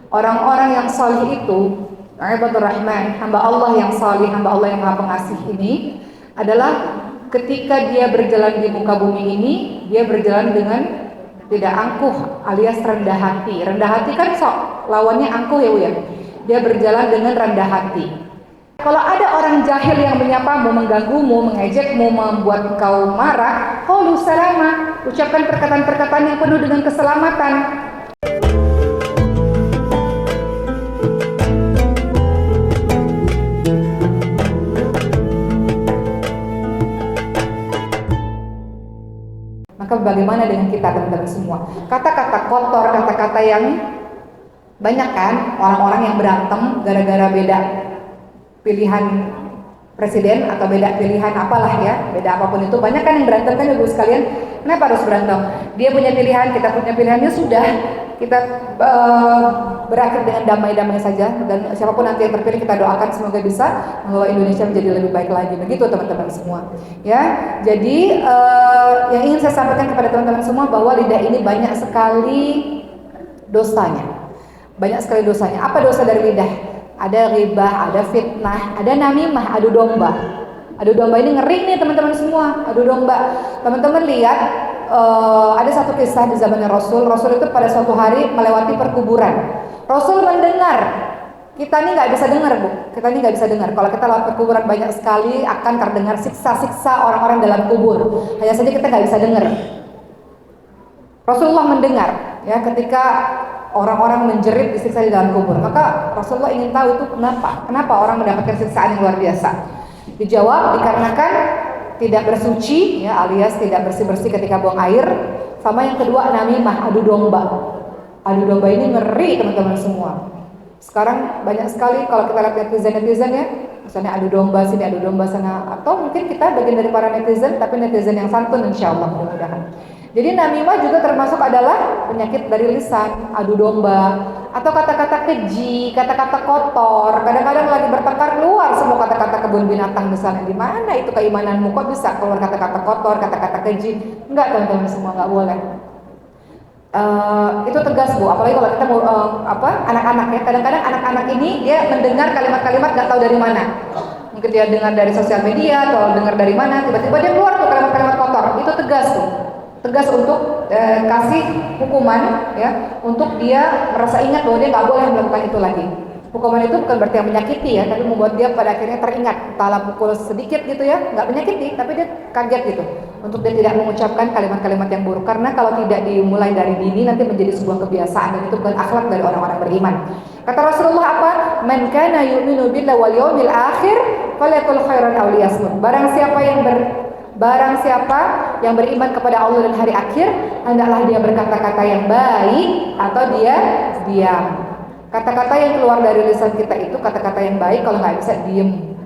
Orang-orang yang salih itu, ibadur rahman, hamba Allah yang salih, hamba Allah yang maha pengasih ini adalah ketika dia berjalan di muka bumi ini, dia berjalan dengan tidak angkuh alias rendah hati. Rendah hati kan lawannya angkuh ya Bu ya. Dia berjalan dengan rendah hati. Kalau ada orang jahil yang menyapamu, mengganggumu, mengejekmu, membuat engkau marah, qaulu salama, ucapkan perkataan-perkataan yang penuh dengan keselamatan. Maka bagaimana dengan kita teman-teman semua? Kata-kata kotor, kata-kata yang banyak kan orang-orang yang berantem gara-gara beda pilihan presiden atau beda pilihan apalah ya, beda apapun itu. Banyak kan yang berantem kan Ibu sekalian. Kenapa harus berantem? Dia punya pilihan, kita punya pilihan, ya sudah. Kita berakhir dengan damai-damai saja, dan siapapun nanti yang terpilih kita doakan semoga bisa membawa Indonesia menjadi lebih baik lagi. Begitu teman-teman semua. Ya, jadi yang ingin saya sampaikan kepada teman-teman semua bahwa lidah ini banyak sekali dosanya. Banyak sekali dosanya. Apa dosa dari lidah? Ada ghibah, ada fitnah, ada namimah, adu domba. Adu domba ini ngeri nih teman-teman semua. Adu domba. Teman-teman lihat ada satu kisah di zamannya Rasul. Rasul itu pada suatu hari melewati perkuburan. Rasul mendengar. Kita ini nggak bisa dengar Bu. Kita ini nggak bisa dengar. Kalau kita lewat perkuburan banyak sekali akan terdengar siksa-siksa orang-orang dalam kubur. Hanya saja kita nggak bisa dengar. Rasulullah mendengar ya ketika orang-orang menjerit disiksa di dalam kubur. Maka Rasulullah ingin tahu itu kenapa orang mendapatkan siksaan yang luar biasa. Dijawab dikarenakan tidak bersuci ya, alias tidak bersih-bersih ketika buang air. Sama yang kedua namimah, adu domba. Adu domba ini ngeri teman-teman semua. Sekarang banyak sekali kalau kita lihat netizen ya, misalnya adu domba sini, adu domba sana, atau mungkin kita bagian dari para netizen tapi netizen yang santun insyaallah mudah-mudahan. Jadi namimah juga termasuk adalah penyakit dari lisan, adu domba, atau kata-kata keji, kata-kata kotor. Kadang-kadang lagi bertengkar keluar semua kata-kata kebun binatang misalnya. Di mana itu keimananmu? Kok bisa keluar kata-kata kotor, kata-kata keji? Enggak teman-teman semua, enggak boleh. Itu tegas Bu. Apalagi kalau kita mau anak-anak ya. Kadang-kadang anak-anak ini dia mendengar kalimat-kalimat enggak tahu dari mana. Mungkin dia dengar dari sosial media atau dengar dari mana, tiba-tiba dia keluar tuh kalimat-kalimat kotor. Itu tegas tuh. Tegas untuk kasih hukuman ya, untuk dia merasa ingat bahwa dia nggak boleh melakukan itu lagi. Hukuman itu bukan berarti yang menyakiti ya, tapi membuat dia pada akhirnya teringat. Entahlah pukul sedikit gitu ya, nggak menyakiti, tapi dia kaget gitu untuk dia tidak mengucapkan kalimat-kalimat yang buruk. Karena kalau tidak dimulai dari dini nanti menjadi sebuah kebiasaan, dan itu bukan akhlak dari orang-orang beriman. Kata Rasulullah apa? Man kana yu'minu billahi wal yawmil akhir falyakul khairan aw liyasmut. Barang siapa yang beriman kepada Allah dan hari akhir, hendaklah dia berkata-kata yang baik atau dia diam. Kata-kata yang keluar dari lisan kita itu kata-kata yang baik, kalau nggak bisa diem.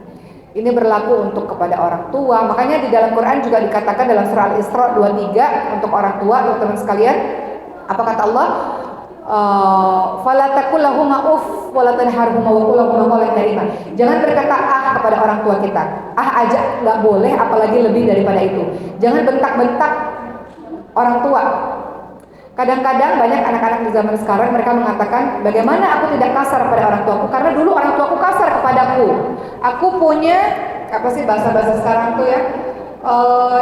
Ini berlaku untuk kepada orang tua. Makanya di dalam Quran juga dikatakan dalam surah Al-Isra 23 untuk orang tua, teman-teman sekalian. Apa kata Allah? Fala taqul lahumā uff wa la tanharhumā wa qul lahumā qawlan karīmā. Jangan berkata kepada orang tua kita. Aja nggak boleh, apalagi lebih daripada itu. Jangan bentak-bentak orang tua. Kadang-kadang banyak anak-anak di zaman sekarang mereka mengatakan, bagaimana aku tidak kasar pada orang tuaku karena dulu orang tuaku kasar kepadaku. Aku punya apa sih bahasa-bahasa sekarang tuh ya?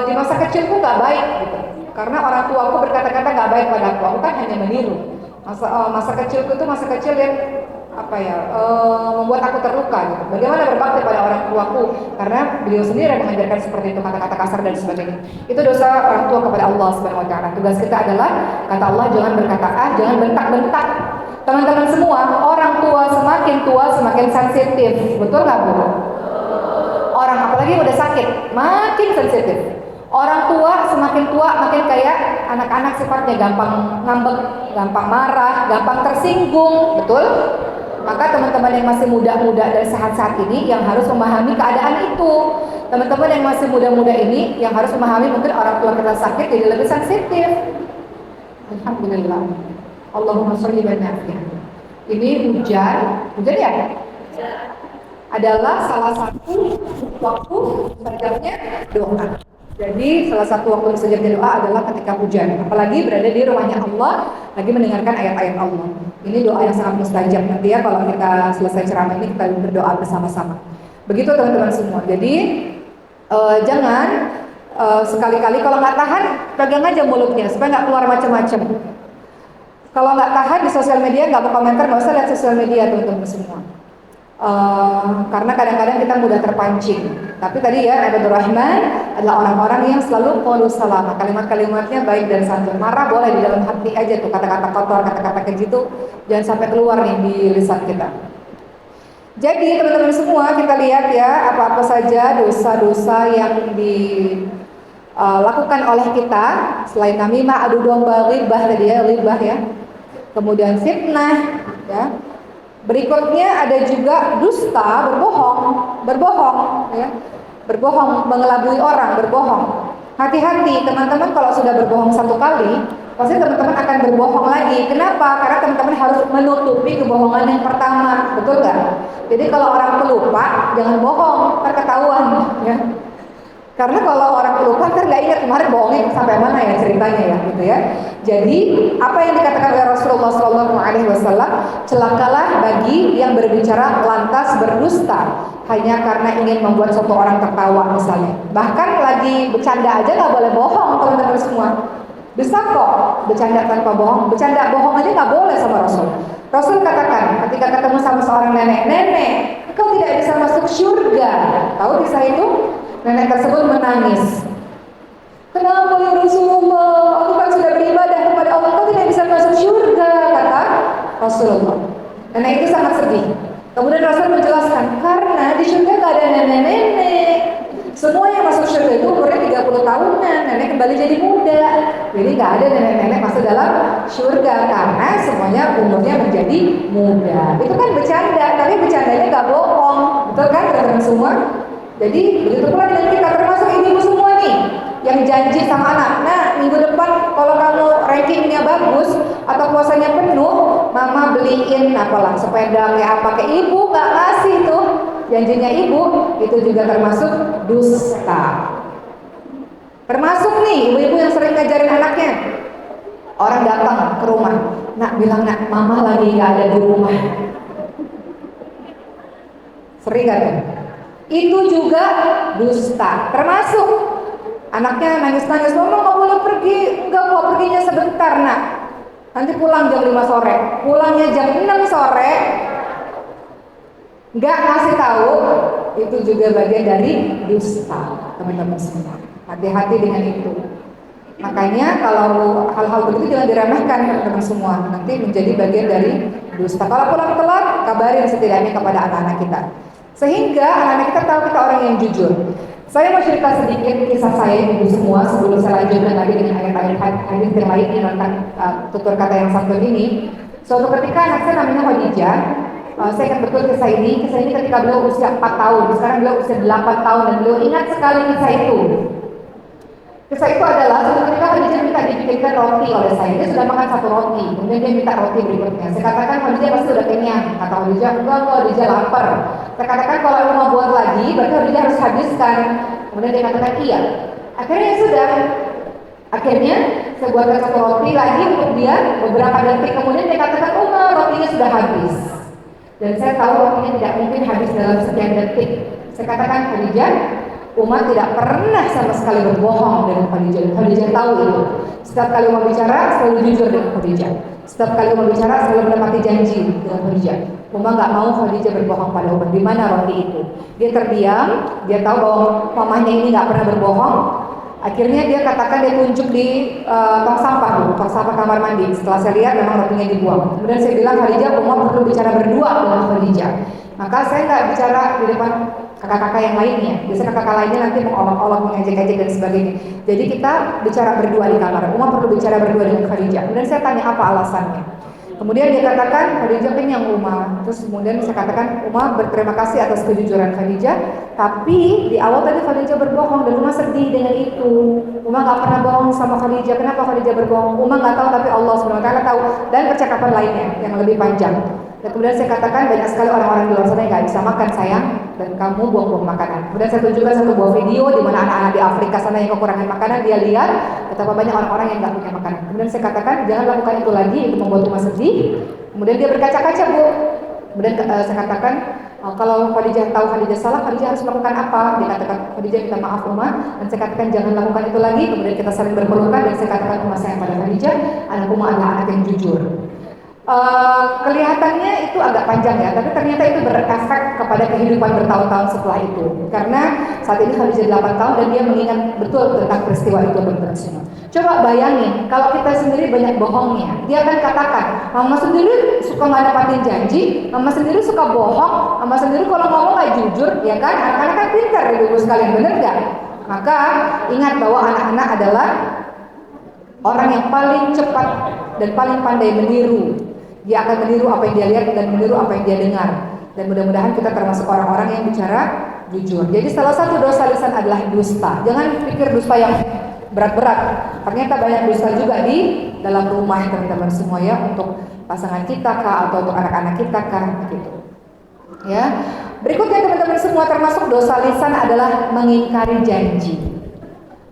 Di masa kecilku nggak baik gitu. Karena orang tuaku berkata-kata nggak baik padaku. Aku kan hanya meniru. Masa kecilku itu masa kecil yang membuat aku terluka gitu. Bagaimana berbakti pada orang tuaku karena beliau sendiri yang mengajarkan seperti itu, kata-kata kasar dan sebagainya. Itu dosa orang tua kepada Allah Subhanahu wa taala. Tugas kita adalah, kata Allah, jangan berkata jangan bentak-bentak. Teman-teman semua, orang tua semakin sensitif. Betul nggak Bu? Orang apalagi udah sakit makin sensitif. Orang tua semakin tua makin kayak anak-anak, sifatnya gampang ngambek, gampang marah, gampang tersinggung, betul? Maka teman-teman yang masih muda-muda dan saat-saat ini yang harus memahami keadaan itu. Teman-teman yang masih muda-muda ini yang harus memahami mungkin orang tua kita sakit jadi lebih sensitif. Alhamdulillah. Allahumma sholli wa sallim. Ini hujan ya? Adalah salah satu waktu mustajabnya doa. Jadi salah satu waktu mustajabnya doa adalah ketika hujan. Apalagi berada di rumahnya Allah, lagi mendengarkan ayat-ayat Allah. Ini doa yang sangat mustajab. Nanti ya kalau kita selesai ceramah ini kita berdoa bersama-sama. Begitu teman-teman semua. Jadi jangan sekali-kali kalau nggak tahan pegang aja mulutnya supaya nggak keluar macam-macam. Kalau nggak tahan di sosial media, nggak mau komentar, nggak usah lihat sosial media teman-teman semua. Karena kadang-kadang kita mudah terpancing. Tapi tadi ya, Ibadur Rahman adalah orang-orang yang selalu qaulus salam. Kalimat-kalimatnya baik dan santun. Marah boleh di dalam hati aja tuh, kata-kata kotor, kata-kata keji itu jangan sampai keluar nih di lisan kita. Jadi teman-teman semua, kita lihat ya apa-apa saja dosa-dosa yang dilakukan oleh kita selain namimah, adu domba, ghibah tadi ya, ghibah ya. Kemudian fitnah ya. Berikutnya ada juga dusta, berbohong ya. Berbohong, mengelabui orang, berbohong. Hati-hati teman-teman, kalau sudah berbohong satu kali, pasti teman-teman akan berbohong lagi. Kenapa? Karena teman-teman harus menutupi kebohongan yang pertama, betul nggak? Jadi kalau orang pelupa, jangan bohong, terketahuan ya. Karena kalau orang pelupa kan nggak ingat kemarin bohongnya sampai mana ya ceritanya ya, gitu ya. Jadi apa yang dikatakan oleh Rasulullah SAW, celakalah bagi yang berbicara lantas berdusta hanya karena ingin membuat suatu orang tertawa misalnya. Bahkan lagi bercanda aja nggak boleh bohong teman-teman semua. Bisa kok bercanda tanpa bohong. Bercanda bohong aja nggak boleh sama Rasul. Rasul katakan ketika ketemu sama seorang nenek, engkau tidak bisa masuk surga. Tahu kisah itu? Nenek tersebut menangis. Kenapa ya Rasulullah? Aku kan sudah beribadah kepada Allah, kau tidak bisa masuk surga, kata Rasulullah. Nenek itu sangat sedih. Kemudian Rasul menjelaskan, karena di surga gak ada nenek-nenek. Semua yang masuk surga itu umurnya 30 tahunan, nenek kembali jadi muda. Jadi gak ada nenek-nenek masuk dalam surga karena semuanya umurnya menjadi muda. Itu kan bercanda, tapi bercandanya gak bohong. Betul kan teman-teman semua? Jadi begitu pula dengan kita, termasuk ibu-ibu semua nih yang janji sama anak, nah minggu depan kalau kamu rankingnya bagus atau puasanya penuh, mama beliin apalah sepeda kayak apa, kayak ibu gak ngasih tuh janjinya ibu, itu juga termasuk dusta. Termasuk nih ibu-ibu yang sering ngajarin anaknya, orang datang ke rumah, nak bilang nak mama lagi gak ada di rumah. Sering kan? Itu juga dusta. Termasuk anaknya nangis-nangis, mama nggak boleh pergi, enggak kok perginya sebentar nak, nanti pulang jam 5 sore, pulangnya jam 6 sore, nggak ngasih tahu, itu juga bagian dari dusta teman-teman semua. Hati-hati dengan itu. Makanya kalau hal-hal begitu jangan diremehkan teman-teman semua, nanti menjadi bagian dari dusta. Kalau pulang telat, kabarin setidaknya kepada anak-anak kita, sehingga anak-anak kita tahu kita orang yang jujur. Saya mau cerita sedikit kisah saya ibu semua sebelum saya lanjutkan lagi dengan ayat-ayat hadis yang lain tentang tutur kata yang santun ini. Suatu ketika anak saya namanya Khadijah, saya ingat betul kisah ini. Kisah ini ketika beliau usia 4 tahun, sekarang beliau usia 8 tahun dan beliau ingat sekali kisah itu. Kisah itu adalah suatu ketika Khadijah minta dibikinkan roti oleh saya. Dia sudah makan 1 roti, kemudian dia minta roti berikutnya. Saya katakan Khadijah pasti sudah kenyang. Kata Khadijah, enggak, Khadijah lapar. Saya katakan kalau mau buat lagi, berarti Khadijah harus habiskan. Kemudian dia katakan iya. Akhirnya sudah. Akhirnya saya buatkan 1 roti lagi untuk dia. Beberapa detik kemudian dia katakan, rotinya sudah habis. Dan saya tahu rotinya tidak mungkin habis dalam sekian detik. Saya katakan Khadijah, Umar tidak pernah sama sekali berbohong dengan Khadijah. Khadijah tahu itu. Setiap kali mau bicara selalu jujur dengan Khadijah. Setiap kali mau bicara selalu menepati janji dengan Khadijah. Umar nggak mau Khadijah berbohong pada Umar. Di mana roti itu? Dia terdiam. Dia tahu bahwa mamanya ini nggak pernah berbohong. Akhirnya dia katakan, dia tunjuk di tong sampah, tong sampah kamar mandi. Setelah saya lihat memang rotinya dibuang. Kemudian saya bilang, Khadijah, Umar perlu bicara berdua dengan Khadijah. Maka saya nggak bicara di depan kakak-kakak yang lainnya. Biasanya kakak lainnya nanti mengolok-olok, mengejek-ejek dan sebagainya. Jadi kita bicara berdua di kamar. Umar perlu bicara berdua dengan Khadijah. Kemudian saya tanya apa alasannya. Kemudian dia katakan Khadijah kenyang Umar. Terus kemudian saya katakan Umar berterima kasih atas kejujuran Khadijah. Tapi di awal tadi Khadijah berbohong dan Umar sedih dengan itu. Umar nggak pernah bohong sama Khadijah. Kenapa Khadijah berbohong? Umar nggak tahu tapi Allah SWT tahu. Dan percakapan lainnya yang lebih panjang. Dan kemudian saya katakan banyak sekali orang-orang di luar sana yang nggak bisa makan sayang, dan kamu buang-buang makanan. Kemudian saya tunjukkan satu buah video di mana anak-anak di Afrika sana yang kekurangan makanan, dia lihat betapa banyak orang-orang yang nggak punya makanan. Kemudian saya katakan jangan lakukan itu lagi, itu membuat Umar sedih. Kemudian dia berkaca-kaca, Bu. Kemudian saya katakan, kalau Khadijah tahu Khadijah salah, Khadijah harus melakukan apa? Dia katakan, Khadijah minta maaf Umar, dan saya katakan jangan lakukan itu lagi. Kemudian kita saling berpelukan dan saya katakan Umar sayang pada Khadijah, anak Umar adalah anak yang jujur. Kelihatannya itu agak panjang ya, tapi ternyata itu berefek kepada kehidupan bertahun-tahun setelah itu. Karena saat ini Khadijah 8 tahun dan dia mengingat betul tentang peristiwa itu berlangsung. Coba bayangin, kalau kita sendiri banyak bohongnya, dia akan katakan, mama sendiri suka nggak dapatin janji, mama sendiri suka bohong, mama sendiri kalau ngomong nggak jujur, ya kan? Anak-anak kan pintar, ibu sekalian, bener nggak? Maka ingat bahwa anak-anak adalah orang yang paling cepat dan paling pandai meniru. Dia akan meniru apa yang dia lihat dan meniru apa yang dia dengar. Dan mudah-mudahan kita termasuk orang-orang yang bicara jujur. Jadi salah satu dosa lisan adalah dusta. Jangan pikir dusta yang berat-berat. Ternyata banyak dusta juga di dalam rumah teman-teman semua ya, untuk pasangan kita kah atau untuk anak-anak kita kah gitu. Ya. Berikutnya teman-teman semua, termasuk dosa lisan adalah mengingkari janji.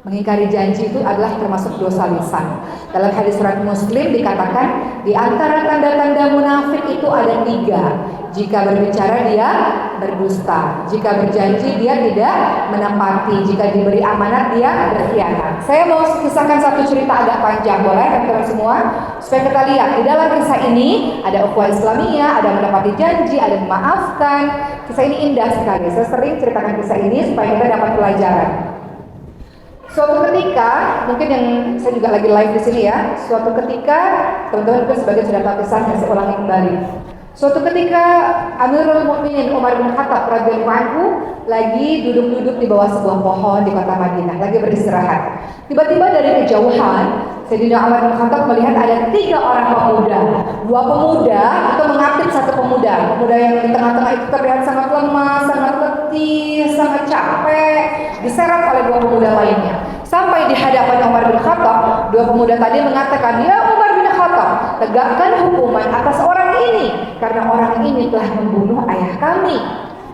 Mengingkari janji itu adalah termasuk dosa lisan. Dalam hadis riwayat Muslim dikatakan, di antara tanda-tanda munafik itu ada 3. Jika berbicara dia berdusta, jika berjanji dia tidak menepati, jika diberi amanat dia berkhianat. Saya mau kisahkan satu cerita agak panjang, boleh teman-teman semua? Supaya kita lihat di dalam kisah ini ada ukhuwah Islamiyah, ada menepati janji, ada memaafkan. Kisah ini indah sekali. Saya sering ceritakan kisah ini supaya kita dapat pelajaran. Suatu ketika, mungkin yang saya juga lagi live di sini ya. Suatu ketika, teman-teman mungkin sebagai cerita kisah yang saya ulangi kembali. Suatu ketika Amirul Mukminin Umar bin Khattab radhiyallahu anhu lagi duduk-duduk di bawah sebuah pohon di kota Madinah, lagi beristirahat. Tiba-tiba dari kejauhan, Sayyidina Umar bin Khattab melihat ada 3 orang pemuda. 2 pemuda itu mengapit 1 pemuda. Pemuda yang di tengah-tengah itu terlihat sangat lemah, sangat letih, sangat capek, diseret oleh 2 pemuda lainnya. Sampai di hadapan Umar bin Khattab, 2 pemuda tadi mengatakan, "Ya Umar bin Khattab, tegakkan hukuman atas orang ini, karena orang ini telah membunuh ayah kami."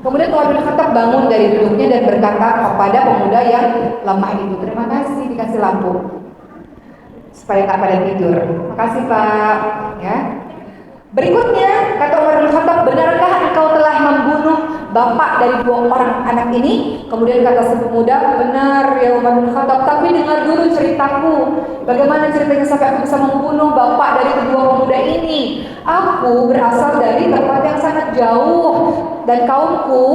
Kemudian Umar bin Khattab bangun dari duduknya dan berkata kepada pemuda yang lemah itu, "Terima kasih dikasih lampu supaya tak pada tidur. Makasih Pak." Ya. Berikutnya kata Umar bin Khattab, "Benarkah engkau telah membunuh bapak dari 2 orang anak ini?" Kemudian kata si pemuda, "Benar ya Umar bin Khattab, tapi dengar dulu ceritaku. Bagaimana ceritanya sampai aku bisa membunuh bapak dari kedua pemuda ini? Aku berasal dari tempat yang sangat jauh dan kaumku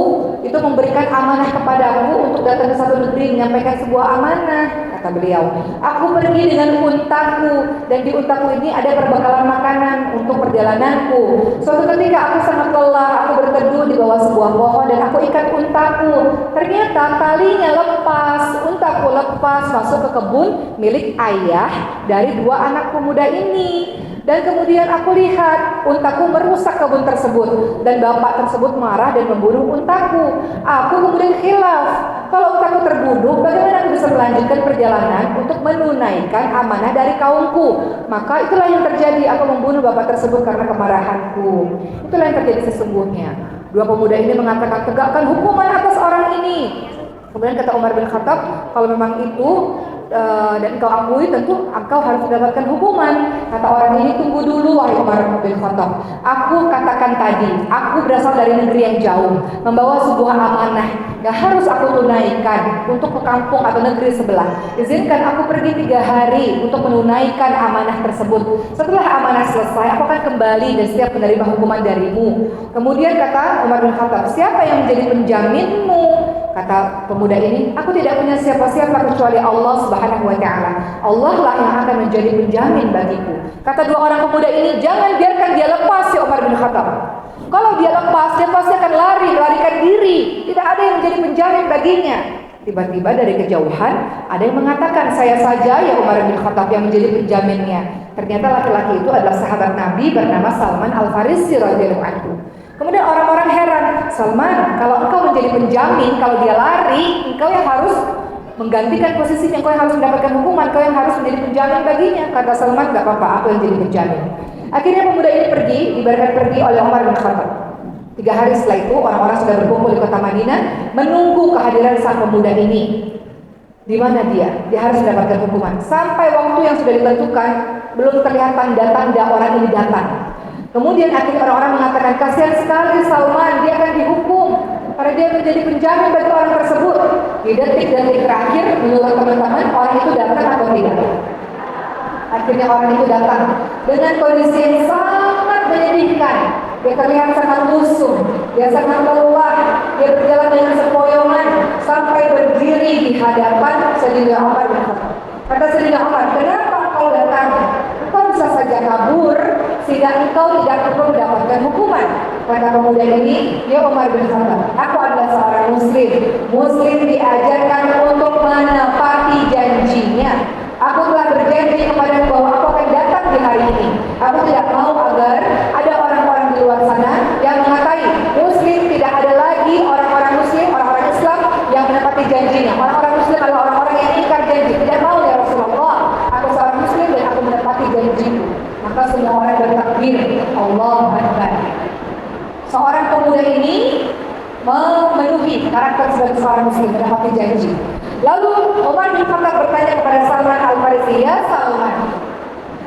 itu memberikan amanah kepadaku untuk datang ke satu negeri menyampaikan sebuah amanah," kata beliau. "Aku pergi dengan untaku dan di untaku ini ada perbekalan makanan untuk perjalananku. Suatu ketika aku sangat lelah, aku berteduh di bawah sebuah pohon dan aku ikat untaku. Ternyata talinya lepas, untaku lepas masuk ke kebun milik ayah dari 2 anak pemuda ini. Dan kemudian aku lihat untaku merusak kebun tersebut dan bapak tersebut marah dan membunuh untaku. Aku kemudian khilaf, kalau untaku terbunuh, bagaimana aku bisa melanjutkan perjalanan untuk menunaikan amanah dari kaumku? Maka itulah yang terjadi, aku membunuh bapak tersebut karena kemarahanku." Itulah yang terjadi sesungguhnya. 2 pemuda ini mengatakan, "Tegakkan hukuman atas orang ini." Kemudian kata Umar bin Khattab, "Kalau memang itu dan engkau akui, tentu engkau harus mendapatkan hukuman." Kata orang ini, "Tunggu dulu wahai Umar bin Khattab. Aku katakan tadi, aku berasal dari negeri yang jauh, membawa sebuah amanah yang harus aku tunaikan untuk ke kampung atau negeri sebelah. Izinkan aku pergi 3 hari untuk menunaikan amanah tersebut. Setelah amanah selesai, aku akan kembali dan siap menerima hukuman darimu." Kemudian kata Umar bin Khattab, "Siapa yang menjadi penjaminmu?" Kata pemuda ini, "Aku tidak punya siapa-siapa kecuali Allah Subhanahu wa ta'ala. Allah lah yang akan menjadi penjamin bagiku." Kata 2 orang pemuda ini, "Jangan biarkan dia lepas ya Umar bin Khattab. Kalau dia lepas, dia pasti akan larikan diri. Tidak ada yang menjadi penjamin baginya." Tiba-tiba dari kejauhan ada yang mengatakan, "Saya saja ya Umar bin Khattab yang menjadi penjaminnya." Ternyata laki-laki itu adalah sahabat Nabi bernama Salman Al-Farisi radhiyallahu anhu. Kemudian orang-orang heran, "Salman, kalau engkau menjadi penjamin, kalau dia lari, engkau yang harus menggantikan posisinya, engkau yang harus mendapatkan hukuman, engkau yang harus menjadi penjamin baginya." Kata Salman, "Gak apa-apa, aku yang jadi penjamin." Akhirnya pemuda ini pergi, dibiarkan pergi oleh Umar bin Khattab. 3 hari setelah itu orang-orang sudah berkumpul di kota Madinah menunggu kehadiran sang pemuda ini. Di mana dia? Dia harus mendapatkan hukuman. Sampai waktu yang sudah ditentukan belum terlihat tanda-tanda orang ini datang. Kemudian akhirnya orang-orang mengatakan, kasihan sekali Salman, dia akan dihukum karena dia menjadi penjamin bagi orang tersebut. Di detik-detik terakhir, menurut teman-teman, orang itu datang atau tidak? Akhirnya orang itu datang dengan kondisi yang sangat menyedihkan. Dia terlihat sangat lusuh, dia sangat lelah, dia berjalan dengan sempoyongan sampai berdiri di hadapan Sayyidina Umar bin Khattab. Kata Sayyidina Umar, kenapa kau datang? Engkau bisa saja kabur, sehingga engkau tidak perlu mendapatkan hukuman. Kata pemuda ini, ya Umar bin Khattab, aku adalah seorang muslim. Muslim diajarkan untuk menepati janjinya. Aku telah berjanji kepada bahwa aku akan datang di hari ini. Aku tidak mau agar ada orang-orang di luar sana yang mengatai muslim tidak ada lagi orang-orang muslim, orang-orang Islam yang menepati janjinya. Orang-orang muslim adalah orang-orang yang ingkar janji. Tidak mau ya Rasulullah, aku seorang muslim dan aku menepati janjiku. Maka semua orang bertakbir, Allahu Akbar. Seorang pemuda ini memenuhi karakter sebagai seorang muslim, menepati janji. Lalu Umar bin Khattab bertanya kepada Salman Al-Farisi, ya Salman,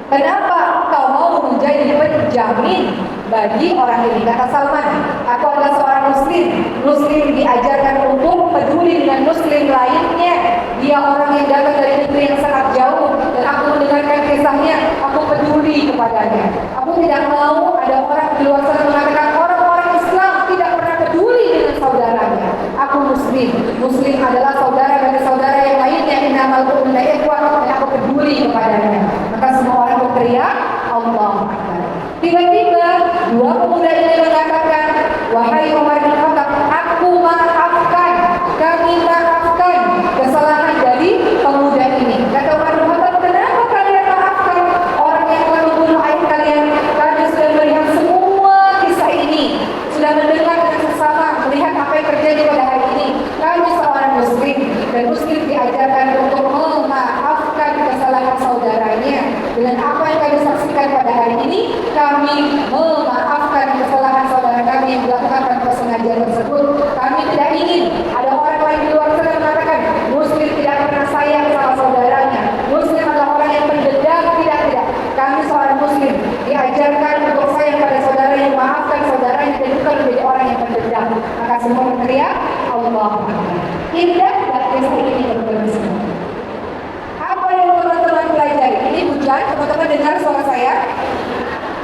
kenapa kau mau menjadi penjamin bagi orang ini? Kata Salman, aku adalah seorang muslim. Muslim diajarkan untuk peduli dengan muslim lainnya. Dia orang yang datang dari negeri yang sangat jauh, dan aku mendengarkan kisahnya, aku peduli kepadanya. Aku tidak mau ada orang di luar sana mengatakan orang-orang Islam tidak pernah peduli dengan saudaranya. Aku muslim. Muslim adalah saudara bagi saudara yang lainnya. Innamal mu'minuna ikhwah, dan aku peduli kepadanya. Maka semua orang berteriak, Allahu Akbar. Tiba-tiba dua pemuda ini mengatakan, wahai Umar bin Khattab, aku maafkan, kami maafkan kesalahan dari pemuda ini. Kata Umar bin Khattab, kenapa kalian maafkan orang yang telah membunuh ayah kalian? Kami sudah melihat semua kisah ini, sudah mendengar dengan sesama, melihat apa yang terjadi pada hari ini. Kami seorang muslim, dan muslim diajarkan untuk memaafkan kesalahan saudaranya. Dengan apa yang kami saksikan pada hari ini, kami memaafkan kesalahan saudara kami yang dilakukan tanpa sengaja tersebut. Kami tidak ingin ada orang lain di luar sana mengatakan muslim tidak pernah sayang sama saudaranya, muslim adalah orang yang pendendam. Tidak. Kami seorang muslim diajarkan untuk sayang pada saudara, yang memaafkan saudaranya, dan bukan menjadi orang yang pendendam. Maka semua berteriak, Allahu Akbar. Indah dan kisah ini teman-teman semua. Apa yang teman-teman pelajari? Ini hujan, teman-teman dengar suara saya?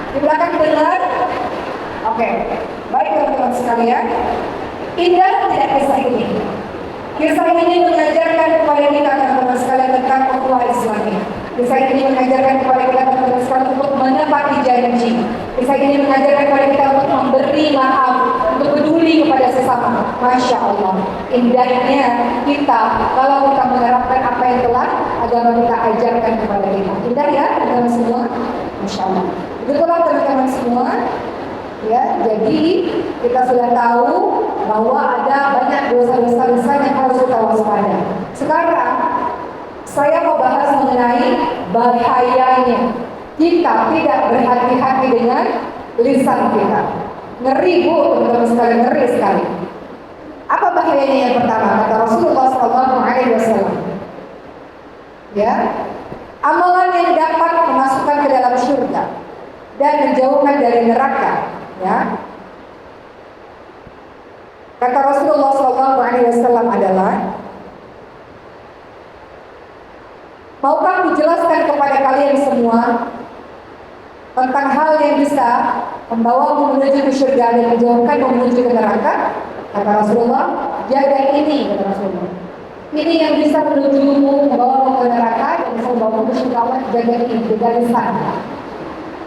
Di belakang dengar? Oke. Baik teman-teman sekalian. Indah tidak kisah ini? Kisah ini mengajarkan kepada kita teman-teman sekalian tentang ukhuwah Islamiyah. Kisah ini mengajarkan kepada kita teman-teman sekalian untuk menepati janji. Kisah ini mengajarkan kepada kita untuk memberi maaf, untuk peduli kepada sesama. Masya Allah, indahnya kita kalau kita menerapkan apa yang telah agama kita ajarkan kepada kita. Indah ya teman-teman semua. Masya Allah. Begitulah teman-teman semua. Ya, jadi kita sudah tahu bahwa ada banyak dosa-dosa besar yang harus kita waspada. Sekarang saya mau bahas mengenai bahayanya kita tidak berhati-hati dengan lisan kita. Ngeri bu, teman-teman sekalian, ngeri sekali. Apa bahayanya yang pertama? Kata Rasulullah SAW. Ya, amalan yang dapat memasukkan ke dalam surga dan menjauhkan dari neraka. Ya, kata Rasulullah SAW adalah, maukah dijelaskan kepada kalian semua tentang hal yang bisa membawa menuju ke surga dan menjauhkan menuju ke neraka? Kata Rasulullah, jaga ini, kata Rasulullah. Ini yang bisa menujumu, membawa ke neraka dan bisa membawa ke surga. Jaga ini, jaga lisan.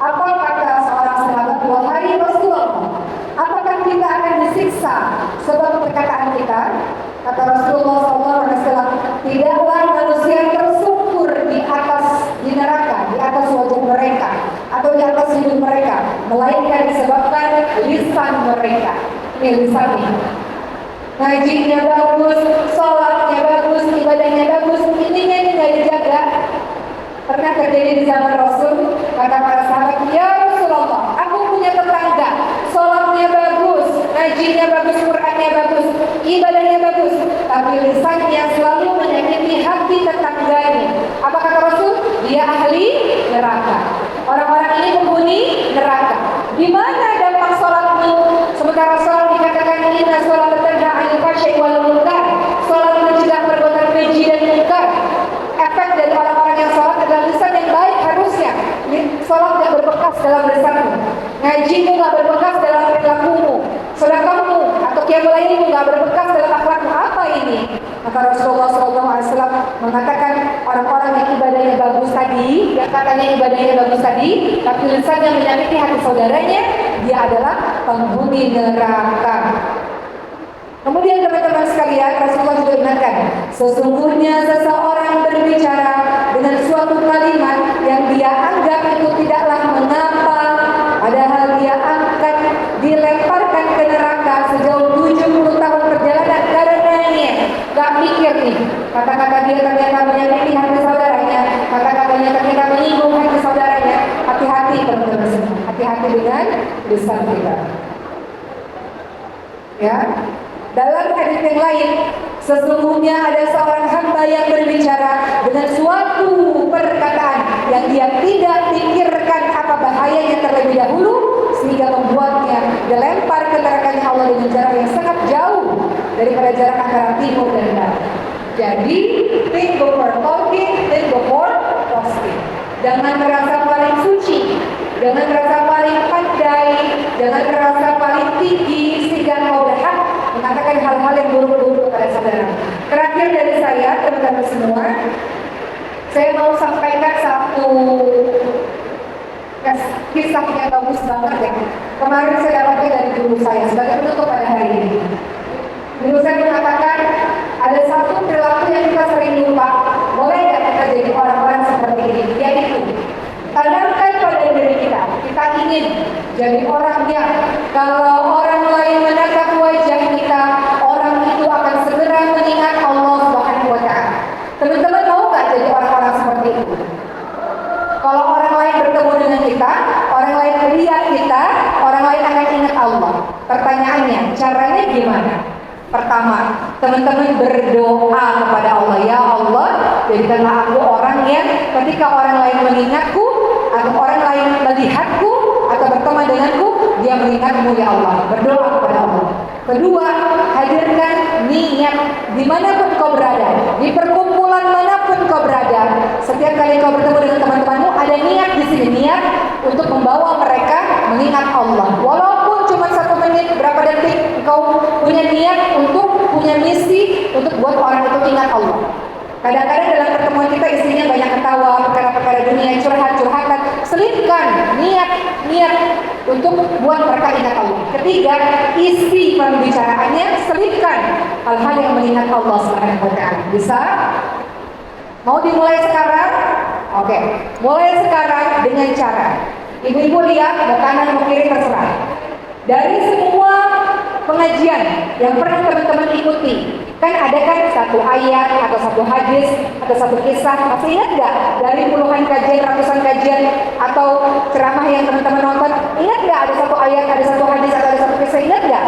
Apa kata seorang sahabat, wahai Rasulullah, apakah kita akan disiksa sebab perkataan kita? Kata Rasulullah SAW, tidaklah manusia tersungkur di neraka, di atas wajah mereka atau di atas hidung mereka, melainkan disebabkan lisan mereka. Ini lisan ini. Ngajinya bagus, sholatnya bagus, ibadahnya bagus, intinya ini nggak dijaga. Pernah terjadi di zaman Rasul, kata para sahabat, ya Rasulullah, aku punya tetangga, sholatnya bagus, ngajinya bagus, Qur'annya bagus, ibadahnya bagus, tapi lisannya selalu menyakiti hati tetangganya. Apa kata Rasul? Dia ahli neraka. Orang-orang ini penghuni neraka. Di mana dampak sholatmu? Sementara sholat dikatakan inna sholat tanha 'anil fahsya'i wal munkar. Sholat mencegah perbuatan keji dan munkar. Efek dari orang-orang yang sholat adalah lisan yang baik harusnya. Sholat tidak berbekas dalam lisanmu. Ngajimu nggak berbekas dalam perilakumu. Sedekahmu atau qiyamul lailmu nggak berbekas dalam akhlakmu. Apa ini? Maka Rasulullah SAW mengatakan orang-orang yang ibadahnya bagus tadi, yang katanya ibadahnya bagus tadi, tapi lisannya menyakiti hati saudaranya, dia adalah penghuni neraka. Kemudian teman-teman sekalian, Rasulullah juga ingatkan, sesungguhnya seseorang berbicara dengan suatu kalimat yang dia anggap itu tidaklah mengapa, padahal dia akan dilemparkan ke neraka sejauh 70 tahun perjalanan karenanya. Gak mikir nih, kata-kata dia ternyata menyakiti hati saudaranya, kata-katanya ternyata menyinggung hati saudaranya. Hati-hati teman-teman semua, hati-hati dengan lisan kita. Ya. Dalam hadis yang lain, sesungguhnya ada seorang hamba yang berbicara dengan suatu perkataan yang dia tidak pikirkan apa bahayanya terlebih dahulu, sehingga membuatnya dilempar ke nerakanya Allah dengan jarak yang sangat jauh daripada jarak antara timur dan barat. Jadi, think before talking, think before posting. Jangan merasa paling suci, jangan merasa paling pandai, jangan merasa paling tinggi sehingga kau berhak mengatakan hal-hal yang buruk-buruk kepada saudara. Terakhir dari saya, teman-teman semua, saya mau sampaikan satu kisah yang bagus banget ya. Kemarin saya dapatnya dari guru saya sebagai penutup pada hari ini. Guru saya mengatakan ada satu perilaku yang kita sering lupa. Boleh nggak kita jadi orang-orang seperti ini? Yaitu tanamkan pada diri kita. Kita ingin jadi orang yang kalau orang lain menatap wajah kita, orang itu akan segera mengingat Allah Subhanahu wa Ta'ala. Teman-teman mau nggak jadi orang-orang seperti itu? Kalau orang lain bertemu dengan kita, orang lain melihat kita, orang lain akan ingat Allah. Pertanyaannya, caranya gimana? Pertama, teman-teman berdoa kepada Allah. Ya Allah, jadikanlah aku orang yang ketika orang lain mengingatku, atau orang lain melihatku, atau berteman denganku, dia mengingatmu ya Allah. Berdoa kepada Allah. Kedua, hadirkan niat dimanapun kau berada, di perkumpulan manapun kau berada. Setiap kali kau bertemu dengan teman-temanmu, ada niat di sini, niat untuk membawa mereka mengingat Allah. Walaupun cuma 1 menit, berapa detik, kau punya niat untuk punya misi untuk buat orang itu ingat Allah. Kadang-kadang dalam pertemuan kita isinya banyak ketawa, perkara-perkara dunia, curhat-curhatan. Selipkan niat untuk buat mereka ingat Allah. Ketiga, isi pembicaraannya selipkan hal-hal yang mengingat Allah Subhanahu wa Ta'ala. Bisa? Mau dimulai sekarang? Oke. Mulai sekarang dengan cara ibu-ibu lihat, ke kanan ke kiri terserah. Dari semua pengajian yang pernah teman-teman ikuti, kan ada kan satu ayat atau satu hadis atau satu kisah, masih ingat nggak? Dari puluhan kajian, ratusan kajian atau ceramah yang teman-teman nonton, ingat nggak ada satu ayat, ada satu hadis atau ada satu kisah, ingat nggak?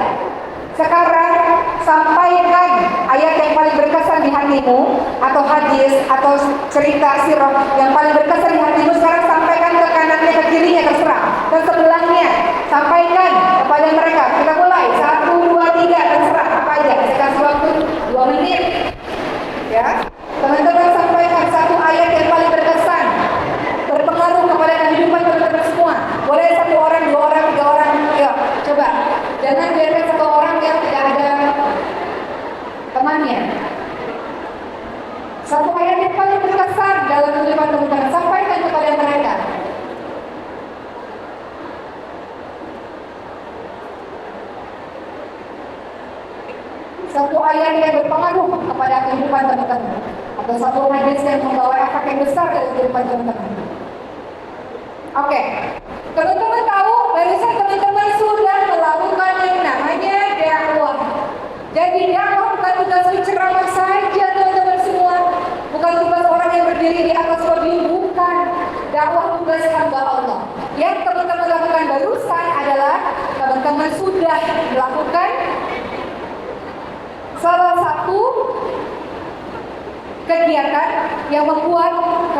Sekarang sampaikan ayat yang paling berkesan di hatimu, atau hadis atau cerita sirah yang paling berkesan di hatimu. Sekarang sampaikan ke kanannya, ke kirinya, terserah, ke sebelahnya. Sampaikan kepada mereka. Kita mulai 1, 2, 3, terserah apa aja. Saya kasih waktu 2 menit. Ya, teman-teman sampaikan satu ayat yang paling berkesan, berpengaruh kepada kehidupan teman-teman semua. Boleh 1 orang, 2 orang, 3 orang. Yuk, coba. Jangan biarkan 1 orang yang tidak ada temannya. Satu ayat yang paling berkesan dalam kehidupan teman-teman, sampaikan kepada mereka. Satu ayat yang berpengaruh kepada kehidupan teman-teman, atau satu hadis yang membawa efek yang besar dalam kehidupan teman-teman. Oke, teman-teman tahu barusan teman-teman sudah melakukan yang namanya dakwah. Jadi dakwah bukan tugas penceramah saja teman-teman semua, bukan tugas orang yang berdiri di atas podium, bukan. Dakwah tugas hamba Allah. Yang teman-teman lakukan barusan adalah teman-teman sudah melakukan salah satu kegiatan yang membuat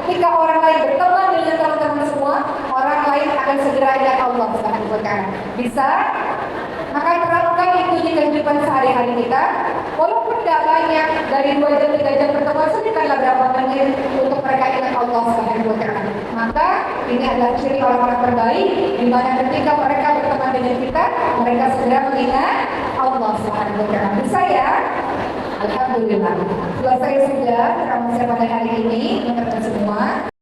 ketika orang lain berteman dengan teman-teman semua, orang lain akan segera ingat Allah Subhanahu wa Ta'ala. Bisa? Maka terapkan itu di kehidupan sehari-hari kita. Walaupun tidak banyak, dari 2 jam 3 jam pertemuan, sedikitlah berapa menit untuk mereka ingat Allah Subhanahu wa Ta'ala. Maka ini adalah ciri orang-orang terbaik, di mana ketika mereka berteman dengan kita, mereka segera mengingat Allah Subhanahu wa Ta'ala. Bisa ya? Alhamdulillah. Selesai sudah ceramah saya pada hari ini, teman-teman semua.